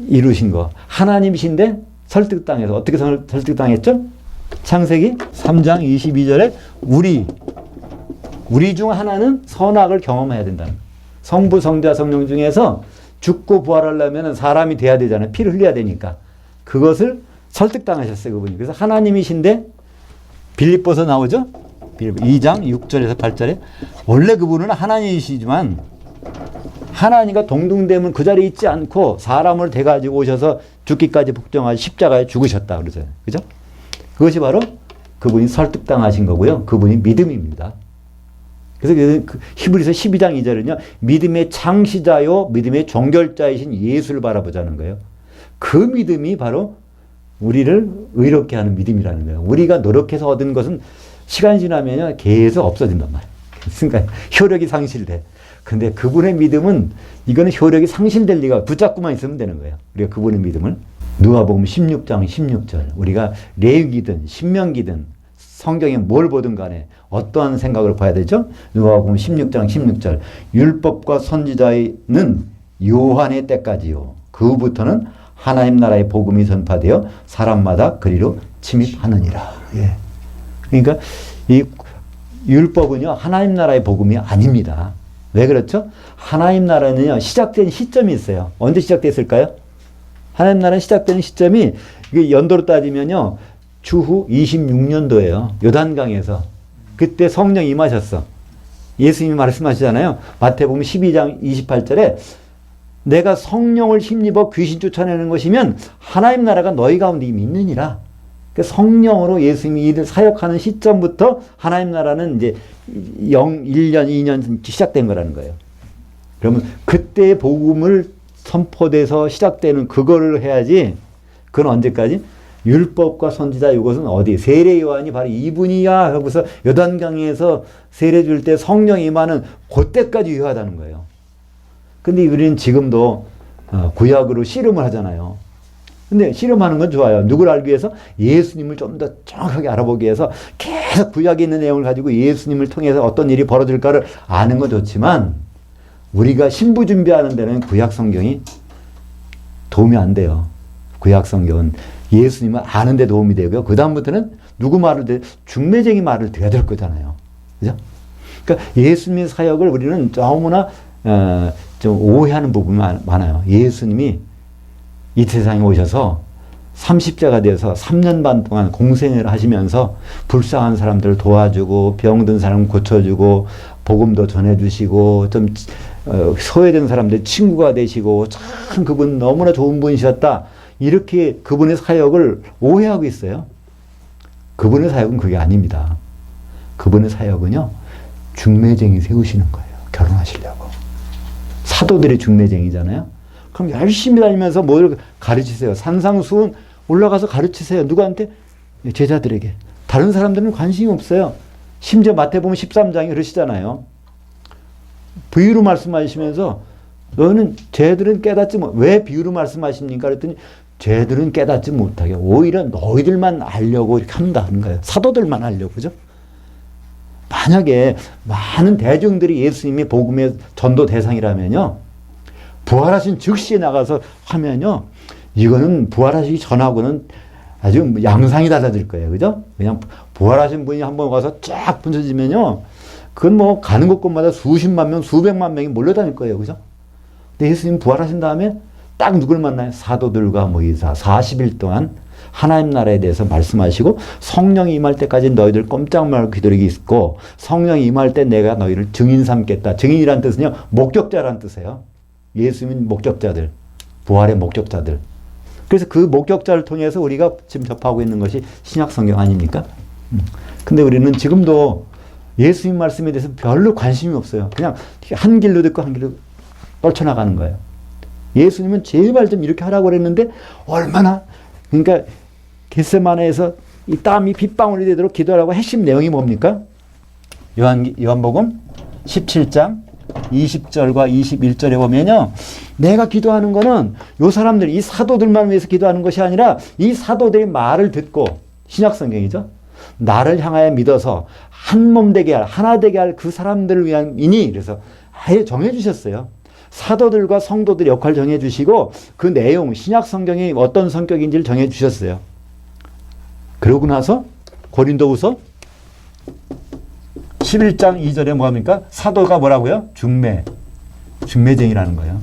이루신 거. 하나님이신데 설득당해서. 어떻게 설득당했죠? 창세기 3장 22절에 우리 중 하나는 선악을 경험해야 된다는 거예요. 성부, 성자, 성령 중에서 죽고 부활하려면 사람이 돼야 되잖아요. 피를 흘려야 되니까. 그것을 설득당하셨어요. 그분이. 그래서 하나님이신데 빌립보서 나오죠? 2장 6절에서 8절에 원래 그분은 하나님이시지만 하나님과 동등되면 그 자리에 있지 않고 사람을 대가지고 오셔서 죽기까지 복종하시 십자가에 죽으셨다. 그러잖아요. 그죠? 그것이 바로 그분이 설득당하신 거고요. 그분이 믿음입니다. 그래서 히브리서 12장 2절은요. 믿음의 창시자요 믿음의 종결자이신 예수를 바라보자는 거예요. 그 믿음이 바로 우리를 의롭게 하는 믿음이라는 거예요. 우리가 노력해서 얻은 것은 시간이 지나면 계속 없어진단 말이에요. 그러니까 효력이 상실돼. 근데 그분의 믿음은 이거는 효력이 상실될 리가 붙잡고만 있으면 되는 거예요. 우리가 그분의 믿음을. 누가복음 16장 16절. 우리가 레위기든 신명기든 성경에 뭘 보든 간에 어떠한 생각을 봐야 되죠? 누가복음 16장 16절. 율법과 선지자는 요한의 때까지요. 그 후부터는 하나님 나라의 복음이 전파되어 사람마다 그리로 침입하느니라. 예. 그러니까 이 율법은요, 하나님 나라의 복음이 아닙니다. 왜 그렇죠? 하나님 나라는요, 시작된 시점이 있어요. 언제 시작됐을까요? 하나님 나라는 시작되는 시점이, 이게 연도로 따지면요, 주후 26년도예요. 요단강에서. 그때 성령 임하셨어. 예수님이 말씀하시잖아요. 마태복음 12장 28절에 내가 성령을 힘입어 귀신 쫓아내는 것이면 하나님 나라가 너희 가운데 이미 있느니라. 성령으로 예수님이 이를 사역하는 시점부터 하나님 나라는 이제 1년, 2년 시작된 거라는 거예요. 그러면 그때의 복음을 선포돼서 시작되는 그거를 해야지. 그건 언제까지? 율법과 선지자 이것은 어디? 세례 요한이 바로 이분이야 하고서 요단강에서 세례 줄 때 성령이 임하는 그때까지 유효하다는 거예요. 근데 우리는 지금도 구약으로 씨름을 하잖아요. 근데 씨름하는 건 좋아요. 누구를 알기 위해서? 예수님을 좀 더 정확하게 알아보기 위해서 계속 구약에 있는 내용을 가지고 예수님을 통해서 어떤 일이 벌어질까를 아는 건 좋지만 우리가 신부 준비하는 데는 구약 성경이 도움이 안 돼요. 구약 성경은 예수님을 아는 데 도움이 되고요. 그 다음부터는 누구 말을 중매쟁이 말을 들어야 될 거잖아요. 그죠? 그러니까 예수님의 사역을 우리는 너무나 좀 오해하는 부분이 많아요. 예수님이 이 세상에 오셔서 30자가 되어서 3년 반 동안 공생을 하시면서 불쌍한 사람들을 도와주고 병든 사람 고쳐주고 복음도 전해주시고 좀 소외된 사람들 친구가 되시고 참 그분 너무나 좋은 분이셨다. 이렇게 그분의 사역을 오해하고 있어요. 그분의 사역은 그게 아닙니다. 그분의 사역은요, 중매쟁이 세우시는 거예요. 결혼하시려고. 사도들이 중매쟁이잖아요. 그럼 열심히 다니면서 뭘 가르치세요. 산상수훈 올라가서 가르치세요. 누구한테? 제자들에게. 다른 사람들은 관심이 없어요. 심지어 마태복음 13장에 그러시잖아요. 비유로 말씀하시면서 너는 쟤들은 깨닫지 못. 왜 비유로 말씀하십니까? 그랬더니 쟤들은 깨닫지 못하게 오히려 너희들만 알려고 이렇게 한다는 거예요. 사도들만 알려고. 그죠? 만약에 많은 대중들이 예수님이 복음의 전도 대상이라면요, 부활하신 즉시에 나가서 하면요, 이거는 부활하시기 전하고는 아주 양상이 달라질 거예요. 그죠? 그냥 부활하신 분이 한번 와서 쫙 분쳐지면요, 그건 뭐 가는 곳곳마다 수십만 명, 수백만 명이 몰려다닐 거예요. 그죠? 근데 예수님 부활하신 다음에 딱 누굴 만나요? 사도들과 모이사 40일 동안 하나님 나라에 대해서 말씀하시고 성령이 임할 때까지 너희들 꼼짝 말고 기다리기 있고 성령이 임할 때 내가 너희를 증인 삼겠다. 증인이란 뜻은요, 목격자란 뜻이에요. 예수님은 목격자들, 부활의 목격자들. 그래서 그 목격자를 통해서 우리가 지금 접하고 있는 것이 신약 성경 아닙니까? 근데 우리는 지금도 예수님 말씀에 대해서 별로 관심이 없어요. 그냥 한 길로 듣고 한 길로 떨쳐나가는 거예요. 예수님은 제발 좀 이렇게 하라고 그랬는데 얼마나, 그러니까 겟세마네에서 이 땀이 빗방울이 되도록 기도하라고 핵심 내용이 뭡니까? 요한복음 17장 20절과 21절에 보면요, 내가 기도하는 거는 요 사람들, 이 사도들만 위해서 기도하는 것이 아니라 이 사도들의 말을 듣고, 신약성경이죠, 나를 향하여 믿어서 한 몸 되게 할, 하나 되게 할 그 사람들을 위함이니, 그래서 아예 정해주셨어요. 사도들과 성도들의 역할을 정해주시고 그 내용, 신약성경이 어떤 성격인지를 정해주셨어요. 그러고 나서 고린도후서 11장 2절에 뭐합니까? 사도가 뭐라고요? 중매쟁이라는 거예요.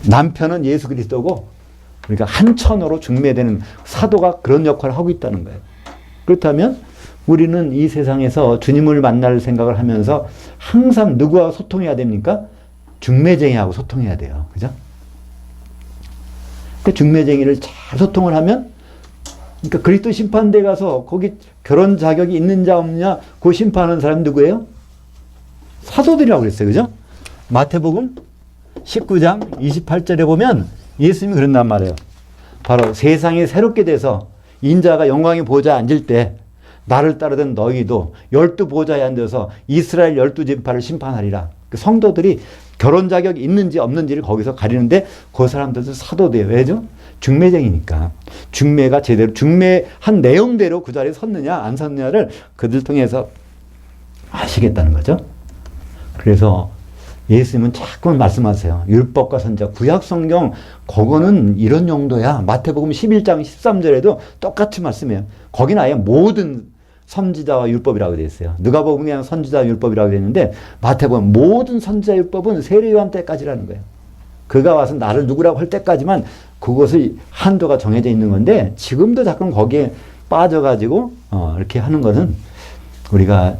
남편은 예수 그리스도고, 그러니까 한천으로 중매되는 사도가 그런 역할을 하고 있다는 거예요. 그렇다면 우리는 이 세상에서 주님을 만날 생각을 하면서 항상 누구와 소통해야 됩니까? 중매쟁이하고 소통해야 돼요. 그죠? 그 중매쟁이를 잘 소통을 하면, 그러니까 그리스도 심판대에 가서 거기 결혼 자격이 있느냐 없느냐 그 심판하는 사람이 누구예요? 사도들이라고 그랬어요. 그죠? 마태복음 19장 28절에 보면 예수님이 그런단 말이에요. 바로 세상이 새롭게 돼서 인자가 영광의 보좌에 앉을 때 나를 따르던 너희도 12보좌에 앉아서 이스라엘 12지파를 심판하리라. 그 성도들이 결혼 자격이 있는지 없는지를 거기서 가리는데 그 사람들도 사도돼요. 왜죠? 중매쟁이니까. 중매가 제대로 중매한 내용대로 그 자리에 섰느냐 안 섰느냐를 그들 통해서 아시겠다는 거죠. 그래서 예수님은 자꾸 말씀하세요. 율법과 선지자, 구약 성경 그거는 이런 용도야. 마태복음 11장 13절에도 똑같이 말씀해요. 거기는 아예 모든 선지자와 율법이라고 되어 있어요. 누가복음이 그냥 선지자 율법이라고 되어 있는데 마태복음 모든 선지자 율법은 세례요한 때까지라는 거예요. 그가 와서 나를 누구라고 할 때까지만 그것을 한도가 정해져 있는 건데 지금도 자꾸 거기에 빠져가지고 이렇게 하는 것은 우리가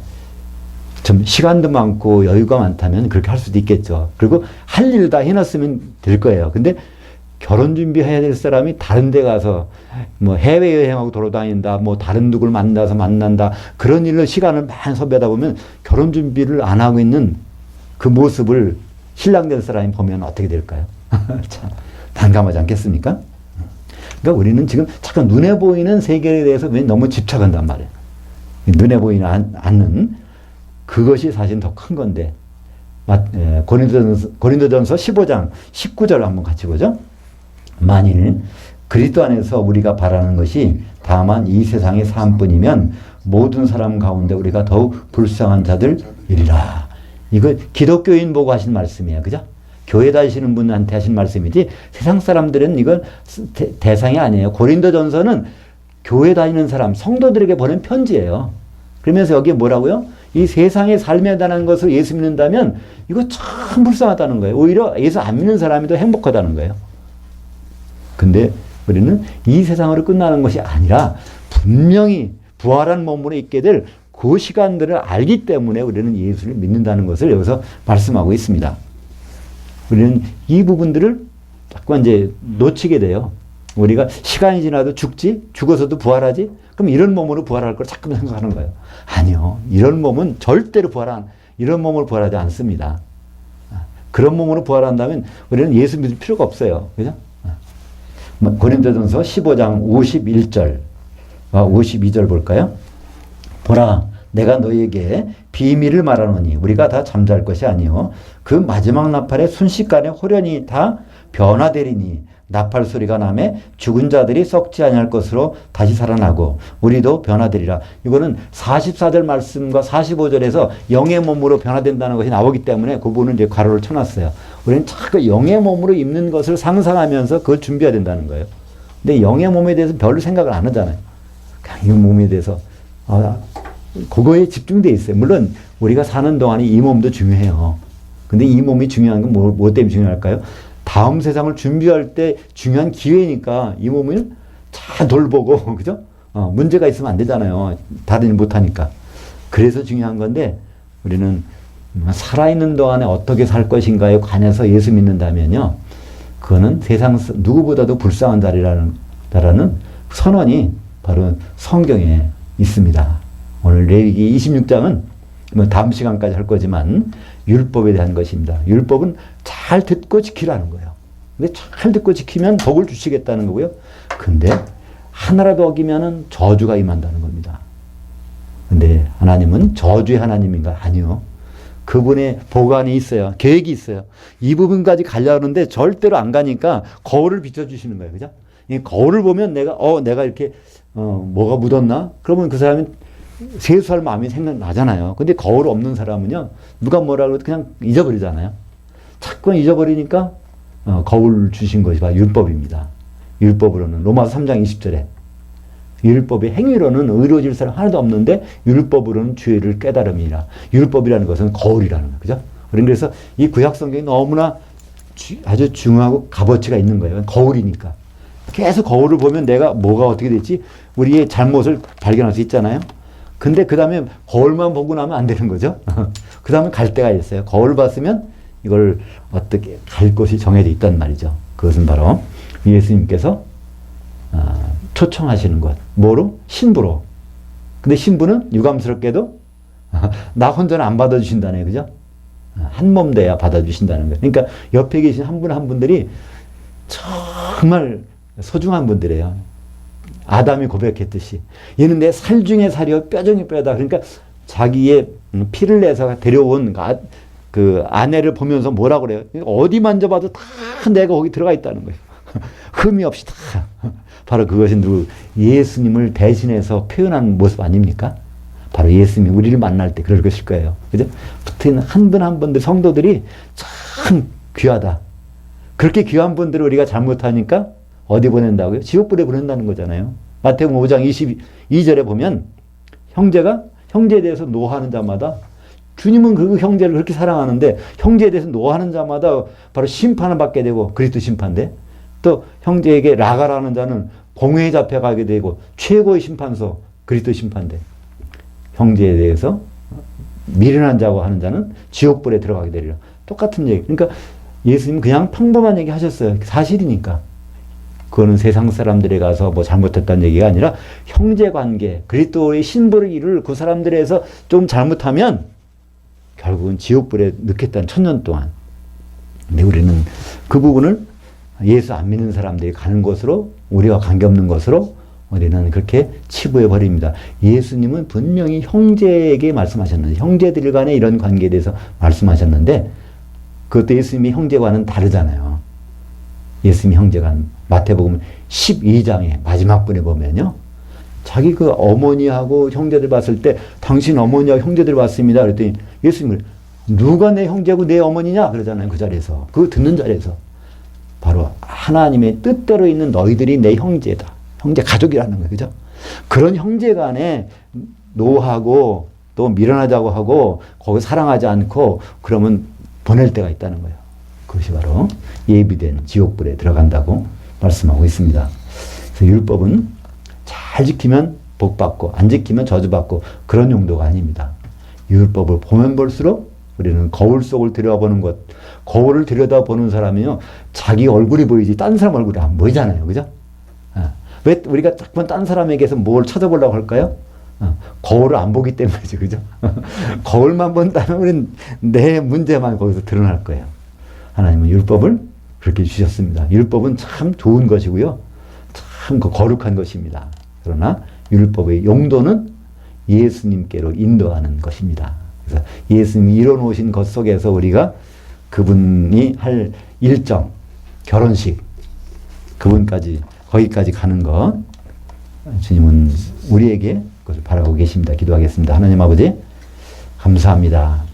좀 시간도 많고 여유가 많다면 그렇게 할 수도 있겠죠. 그리고 할 일 다 해놨으면 될 거예요. 근데 결혼 준비해야 될 사람이 다른 데 가서 뭐 해외여행하고 돌아다닌다, 뭐 다른 누굴 만난다, 그런 일로 시간을 많이 소비하다 보면 결혼 준비를 안 하고 있는 그 모습을 신랑 될 사람이 보면 어떻게 될까요? 참, 난감하지 않겠습니까? 그러니까 우리는 지금 잠깐 눈에 보이는 세계에 대해서 너무 집착한단 말이에요. 눈에 보이지 않는 그것이 사실 더 큰 건데, 고린도전서 15장 19절 한번 같이 보죠. 만일 그리스도 안에서 우리가 바라는 것이 다만 이 세상의 삶뿐이면 모든 사람 가운데 우리가 더욱 불쌍한 자들이리라. 이거 기독교인 보고 하신 말씀이에요. 그죠? 교회 다니시는 분한테 하신 말씀이지 세상 사람들은 이건 대상이 아니에요. 고린도전서는 교회 다니는 사람, 성도들에게 보낸 편지예요. 그러면서 여기에 뭐라고요? 이 세상의 삶에 대한 것을 예수 믿는다면 이거 참 불쌍하다는 거예요. 오히려 예수 안 믿는 사람이 더 행복하다는 거예요. 근데 우리는 이 세상으로 끝나는 것이 아니라 분명히 부활한 몸으로 있게 될 그 시간들을 알기 때문에 우리는 예수를 믿는다는 것을 여기서 말씀하고 있습니다. 우리는 이 부분들을 자꾸 이제 놓치게 돼요. 우리가 시간이 지나도 죽지? 죽어서도 부활하지? 그럼 이런 몸으로 부활할 걸 자꾸 생각하는 거예요. 아니요. 이런 몸은 절대로 이런 몸으로 부활하지 않습니다. 그런 몸으로 부활한다면 우리는 예수 믿을 필요가 없어요. 그죠? 고린도전서 15장 51절, 52절 볼까요? 보라, 내가 너희에게 비밀을 말하노니 우리가 다 잠잘 것이 아니요 그 마지막 나팔의 순식간에 호련히 다 변화되리니 나팔 소리가 나매 죽은 자들이 썩지 아니할 것으로 다시 살아나고 우리도 변화되리라. 이거는 44절 말씀과 45절에서 영의 몸으로 변화된다는 것이 나오기 때문에 그 부분은 이제 괄호를 쳐놨어요. 우리는 자꾸 영의 몸으로 입는 것을 상상하면서 그걸 준비해야 된다는 거예요. 근데 영의 몸에 대해서 별로 생각을 안 하잖아요. 그냥 이 몸에 대해서 그거에 집중되어 있어요. 물론 우리가 사는 동안에 이 몸도 중요해요. 근데 이 몸이 중요한 건 뭐 때문에 중요할까요? 다음 세상을 준비할 때 중요한 기회니까 이 몸을 잘 돌보고, 그죠? 문제가 있으면 안 되잖아요. 다른 일 못하니까. 그래서 중요한 건데, 우리는 살아있는 동안에 어떻게 살 것인가에 관해서 예수 믿는다면요. 그거는 세상 누구보다도 불쌍한 자리라는 선언이 바로 성경에 있습니다. 오늘 레위기 26장은 뭐 다음 시간까지 할 거지만 율법에 대한 것입니다. 율법은 잘 듣고 지키라는 거예요. 근데 잘 듣고 지키면 복을 주시겠다는 거고요. 근데 하나라도 어기면은 저주가 임한다는 겁니다. 근데 하나님은 저주의 하나님인가? 아니요. 그분의 보관이 있어요. 계획이 있어요. 이 부분까지 가려는데 절대로 안 가니까 거울을 비춰주시는 거예요. 그죠? 이 거울을 보면 내가 이렇게 뭐가 묻었나? 그러면 그 사람이 세수할 마음이 생각나잖아요. 근데 거울 없는 사람은요, 누가 뭐라 그래도 그냥 잊어버리잖아요. 자꾸 잊어버리니까 거울 주신 것이 바로 율법입니다. 율법으로는 로마서 3장 20절에 율법의 행위로는 의로워질 사람 하나도 없는데 율법으로는 죄를 깨달음이라. 율법이라는 것은 거울이라는 거예요. 그죠? 그래서 이 구약 성경이 너무나 아주 중요하고 값어치가 있는 거예요. 거울이니까. 계속 거울을 보면 내가 뭐가 어떻게 됐지? 우리의 잘못을 발견할 수 있잖아요. 근데 그 다음에 거울만 보고 나면 안 되는 거죠. 그 다음에 갈 데가 있어요. 거울 봤으면 이걸 어떻게 갈 곳이 정해져 있단 말이죠. 그것은 바로 예수님께서 초청하시는 것. 뭐로? 신부로. 근데 신부는 유감스럽게도 나 혼자는 안 받아주신다네요. 그죠? 한 몸 돼야 받아주신다는 거예요. 그러니까 옆에 계신 한 분 한 분들이 정말 소중한 분들이에요. 아담이 고백했듯이 얘는 내 살 중에 살이요 뼈 중에 뼈다. 그러니까 자기의 피를 내서 데려온 그 아내를 보면서 뭐라고 그래요? 어디 만져봐도 다 내가 거기 들어가 있다는 거예요. 흠이 없이 다. 바로 그것이 누구? 예수님을 대신해서 표현한 모습 아닙니까? 바로 예수님이 우리를 만날 때 그럴 것일 거예요. 그죠? 붙은 한 분 한 분들 성도들이 참 귀하다. 그렇게 귀한 분들을 우리가 잘못하니까 어디 보낸다고요? 지옥불에 보낸다는 거잖아요. 마태복음 5장 22절에 보면 형제가 형제에 대해서 노하는 자마다 주님은 그 형제를 그렇게 사랑하는데 형제에 대해서 노하는 자마다 바로 심판을 받게 되고 그리스도 심판대 또 형제에게 라가라는 자는 공회에 잡혀가게 되고 최고의 심판소 그리스도 심판대 형제에 대해서 미련한 자고 하는 자는 지옥불에 들어가게 되리라. 똑같은 얘기. 그러니까 예수님 그냥 평범한 얘기 하셨어요. 사실이니까. 그거는 세상 사람들에 가서 뭐 잘못했다는 얘기가 아니라 형제관계, 그리스도의 신부를 이룰 그 사람들에서 좀 잘못하면 결국은 지옥불에 넣겠다는 1000년 동안. 근데 우리는 그 부분을 예수 안 믿는 사람들이 가는 곳으로 우리와 관계없는 것으로 우리는 그렇게 치부해 버립니다. 예수님은 분명히 형제에게 말씀하셨는데 형제들 간의 이런 관계에 대해서 말씀하셨는데 그것도 예수님의 형제와는 다르잖아요. 예수님의 형제간 마태복음 12장에 마지막 분에 보면요. 자기 그 어머니하고 형제들 봤을 때 당신 어머니하고 형제들 봤습니다. 그랬더니 예수님은 누가 내 형제고 내 어머니냐 그러잖아요. 그 자리에서. 그거 듣는 자리에서. 바로 하나님의 뜻대로 있는 너희들이 내 형제다. 형제 가족이라는 거예요. 그죠? 그런 형제 간에 노하고 또 밀어나자고 하고 거기 사랑하지 않고 그러면 보낼 때가 있다는 거예요. 그것이 바로 예비된 지옥불에 들어간다고 말씀하고 있습니다. 그래서 율법은 잘 지키면 복받고 안 지키면 저주받고 그런 용도가 아닙니다. 율법을 보면 볼수록 우리는 거울 속을 들여다보는 것. 거울을 들여다보는 사람이요. 자기 얼굴이 보이지 딴 사람 얼굴이 안 보이잖아요. 그죠? 왜 우리가 자꾸만 딴 사람에게서 뭘 찾아보려고 할까요? 거울을 안 보기 때문이죠. 그죠? 거울만 본다면 우리는 내 문제만 거기서 드러날 거예요. 하나님은 율법을 그렇게 주셨습니다. 율법은 참 좋은 것이고요. 참 거룩한 것입니다. 그러나 율법의 용도는 예수님께로 인도하는 것입니다. 그래서 예수님이 이뤄놓으신 것 속에서 우리가 그분이 할 일정, 결혼식, 그분까지, 거기까지 가는 것, 주님은 우리에게 그것을 바라고 계십니다. 기도하겠습니다. 하나님 아버지, 감사합니다.